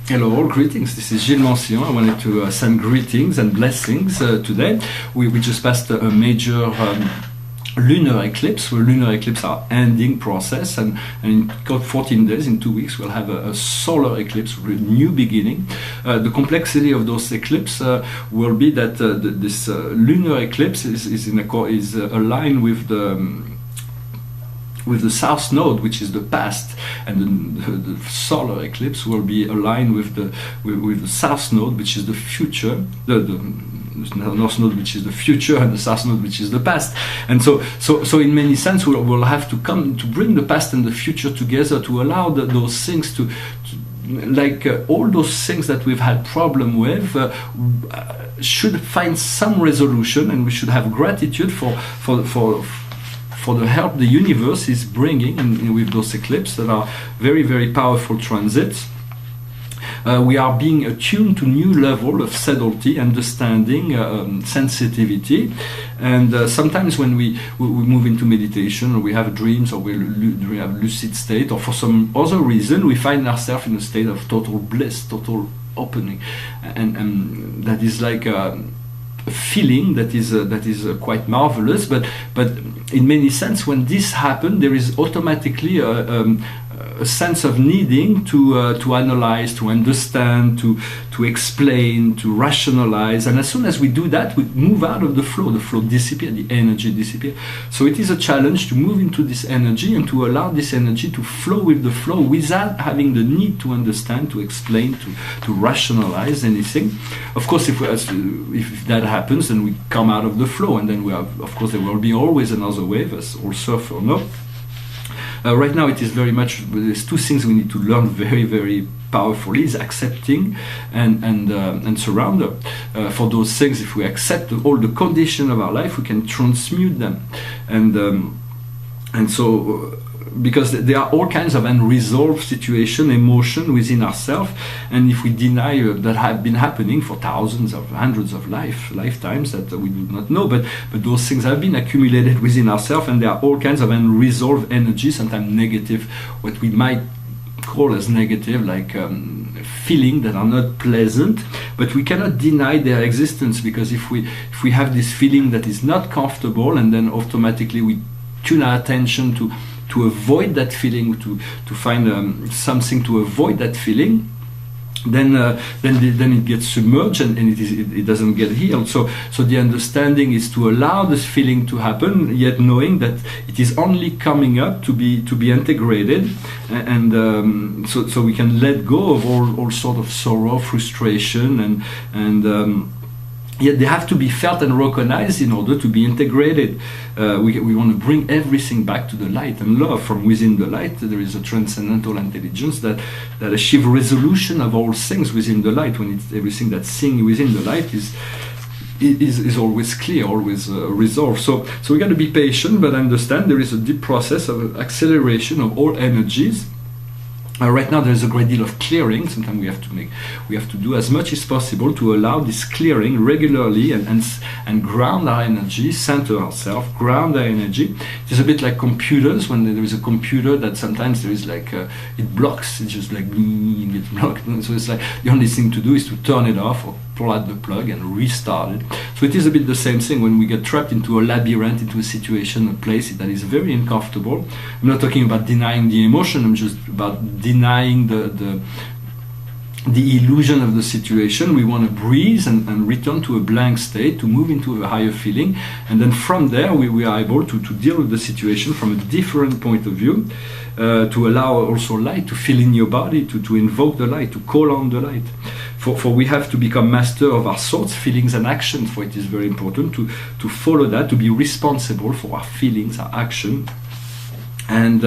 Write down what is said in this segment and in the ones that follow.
Hello all, greetings. This is Gilles Mancillon. I wanted to send greetings and blessings today. We just passed a major lunar eclipse. Well, lunar eclipse are ending process, and in 14 days, in 2 weeks, we'll have a solar eclipse, a new beginning. The complexity of those eclipses will be that this lunar eclipse is aligned with the south node, which is the past, and the solar eclipse will be aligned with the south node, which is the future, the north node, which is the future, and the south node, which is the past. And so in many sense we'll have to come to bring the past and the future together to allow those things to like all those things that we've had problem with should find some resolution, and we should have gratitude for the help the universe is bringing in with those eclipses that are very, very powerful transits. We are being attuned to new level of subtlety, understanding, sensitivity, and sometimes when we move into meditation, or we have dreams, or we have lucid state, or for some other reason we find ourselves in a state of total bliss, total opening, and that is like a feeling that is quite marvelous, but in many sense when this happens there is automatically a sense of needing to analyze, to understand, to explain, to rationalize, and as soon as we do that we move out of the flow disappears, the energy disappears. So it is a challenge to move into this energy and to allow this energy to flow with the flow without having the need to understand, to explain, to rationalize anything. Of course, if that happens, then we come out of the flow, and then we have, of course, there will be always another wave, as all surf or no. Right now it is very much, there's two things we need to learn very, very powerfully, is accepting and surrender. For those things, if we accept all the conditions of our life, we can transmute them. And so because there are all kinds of unresolved situation, emotion within ourselves, and if we deny that have been happening for thousands of hundreds of lifetimes that we do not know, but those things have been accumulated within ourselves, and there are all kinds of unresolved energy, sometimes negative, what we might call as negative, like feeling that are not pleasant, but we cannot deny their existence, because if we have this feeling that is not comfortable, and then automatically we tune our attention to avoid that feeling, to find something to avoid that feeling, then it gets submerged, and it doesn't get healed. So the understanding is to allow this feeling to happen, yet knowing that it is only coming up to be integrated, and so we can let go of all sort of sorrow, frustration, and yet they have to be felt and recognized in order to be integrated. We want to bring everything back to the light and love. From within the light there is a transcendental intelligence that achieves resolution of all things within the light. When it's everything that's seen within the light is always clear, always resolved. So we got to be patient, but understand there is a deep process of acceleration of all energies. Right now there is a great deal of clearing. Sometimes we have to do as much as possible to allow this clearing regularly and ground our energy, center ourselves, ground our energy. It is a bit like computers. When there is a computer that sometimes there is like it blocks, it's just like it gets blocked. So it's like the only thing to do is to turn it off or pull out the plug and restart it. So it is a bit the same thing when we get trapped into a labyrinth, into a situation, a place that is very uncomfortable. I'm not talking about denying the emotion, I'm just about denying the illusion of the situation. We want to breathe and return to a blank state, to move into a higher feeling, and then from there we are able to deal with the situation from a different point of view, to allow also light to fill in your body, to invoke the light, to call on the light. For we have to become master of our thoughts, feelings and actions. For it is very important to follow that, to be responsible for our feelings, our action, and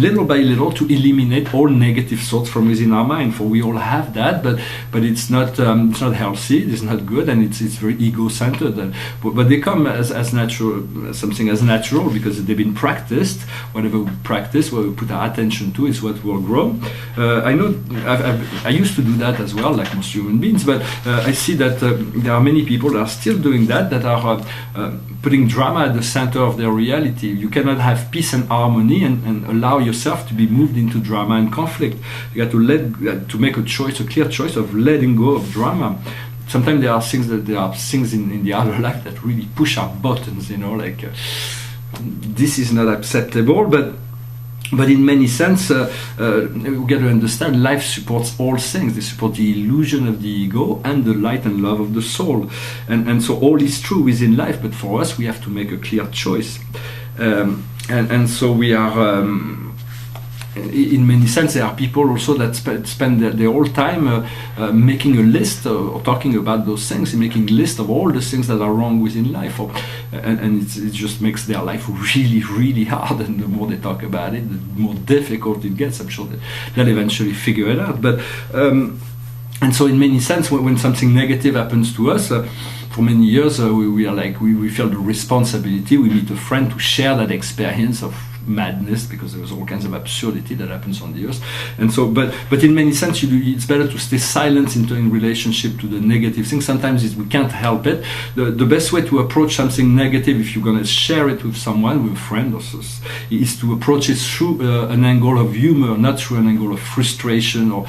little by little to eliminate all negative thoughts from within our mind. For we all have that, but it's not healthy, it's not good, and it's very ego-centered. But they come as natural, something as natural, because they've been practiced. Whatever we practice, what we put our attention to, is what will grow. I know I used to do that as well, like most human beings, but I see that there are many people that are still doing that are putting drama at the center of their reality. You cannot have peace and harmony me, and allow yourself to be moved into drama and conflict. You got to make a clear choice of letting go of drama. Sometimes there are things in the other life that really push our buttons, like this is not acceptable, but in many sense, we got to understand life supports all things. They support the illusion of the ego and the light and love of the soul. And so all is true within life, but for us, we have to make a clear choice. And so we are, in many sense, there are people also that spend their whole time making a list or talking about those things, making a list of all the things that are wrong within life. And it just makes their life really, really hard. And the more they talk about it, the more difficult it gets. I'm sure that they'll eventually figure it out. But and so in many sense, when something negative happens to us, for many years we are like we feel the responsibility. We meet a friend to share that experience of madness, because there was all kinds of absurdity that happens on the earth. And so but in many sense it's better to stay silent in relationship to the negative things. Sometimes we can't help it. The best way to approach something negative, if you're going to share it with someone, with a friend or so, is to approach it through an angle of humor, not through an angle of frustration or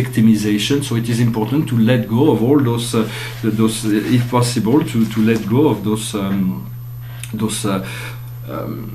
victimization. So it is important to let go of all those if possible, to let go of those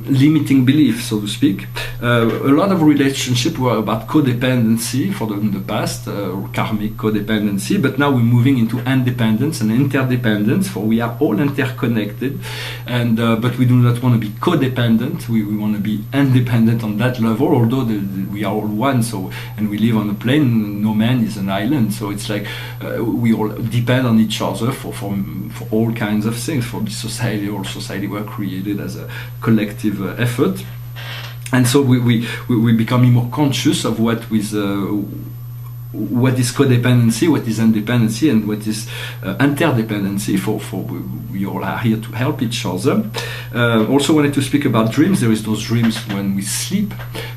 limiting beliefs, so to speak. A lot of relationships were about codependency in the past, karmic codependency, but now we're moving into independence and interdependence, for we are all interconnected, and but we do not want to be codependent. We want to be independent on that level, although we are all one. So, and we live on a plane. No man is an island. So it's like we all depend on each other for all kinds of things. For the society, all society were created as a collective effort, and so we become more conscious of what is codependency, what is independency, and what is interdependency. For we all are here to help each other. Also wanted to speak about dreams. There is those dreams when we sleep.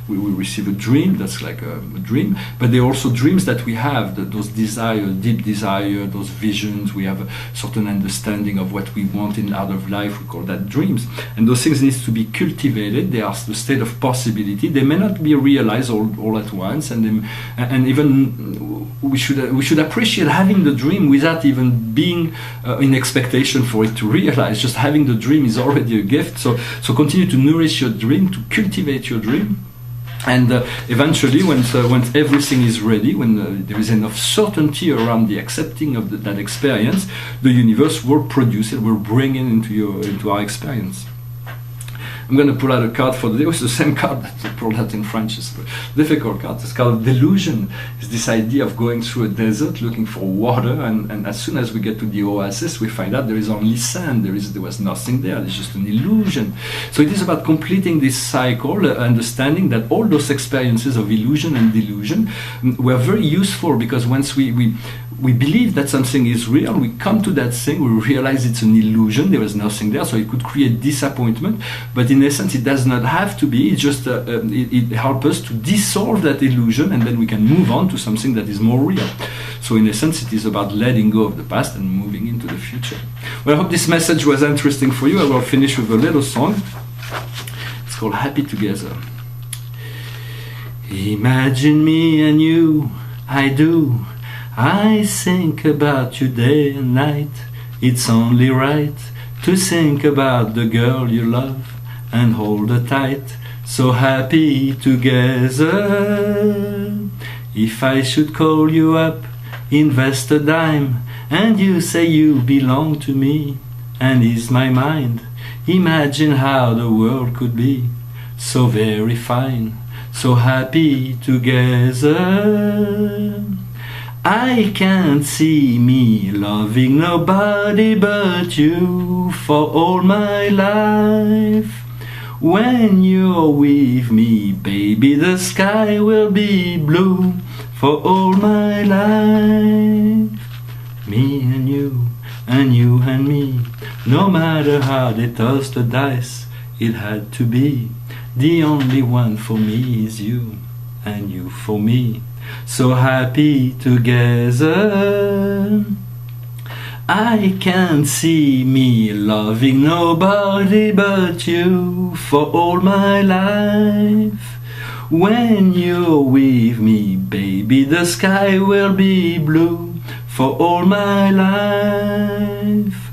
We will receive a dream that's like a dream, but there are also dreams that we have, those deep desire, those visions. We have a certain understanding of what we want out of life. We call that dreams, and those things need to be cultivated. They are the state of possibility. They may not be realized all at once, and even we should appreciate having the dream without even being in expectation for it to realize. Just having the dream is already a gift. So continue to nourish your dream, to cultivate your dream. And eventually, when everything is ready, when there is enough certainty around the accepting of that experience, the universe will produce it, will bring it into our experience. I'm going to pull out a card for the day. It's the same card that I pulled out in French. It's a difficult card. It's called delusion. It's this idea of going through a desert looking for water, and as soon as we get to the oasis, we find out there is only sand. There was nothing there. It's just an illusion. So it is about completing this cycle, understanding that all those experiences of illusion and delusion were very useful, because once we believe that something is real, we come to that thing, we realize it's an illusion, there was nothing there, so it could create disappointment, but in essence it does not have to be. It's just it helps us to dissolve that illusion, and then we can move on to something that is more real. So in essence it is about letting go of the past and moving into the future. Well, I hope this message was interesting for you. I will finish with a little song. It's called Happy Together. Imagine me and you, I do. I think about you day and night. It's only right to think about the girl you love and hold her tight. So happy together. If I should call you up, invest a dime, and you say you belong to me and ease my mind, imagine how the world could be so very fine. So happy together. I can't see me loving nobody but you for all my life. When you're with me, baby, the sky will be blue for all my life. Me and you and me, no matter how they toss the dice, it had to be. The only one for me is you, and you for me. So happy together. I can't see me loving nobody but you for all my life. When you're with me, baby, the sky will be blue for all my life.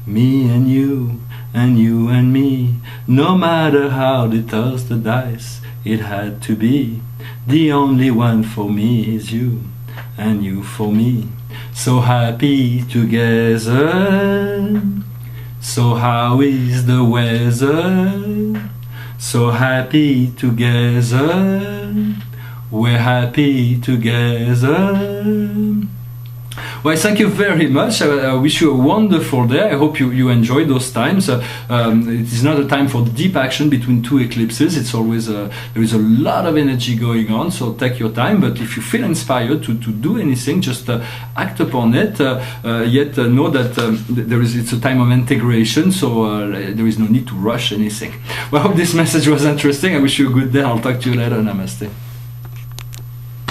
Me and you and me, no matter how they toss the dice, it had to be. The only one for me is you, and you for me. So happy together. So how is the weather? So happy together. We're happy together. Well, thank you very much. I wish you a wonderful day. I hope you enjoyed those times. It is not a time for deep action between two eclipses. It's always there is a lot of energy going on, so take your time. But if you feel inspired to do anything, just act upon it. Yet know that it's a time of integration, so there is no need to rush anything. Well, I hope this message was interesting. I wish you a good day. I'll talk to you later. Namaste.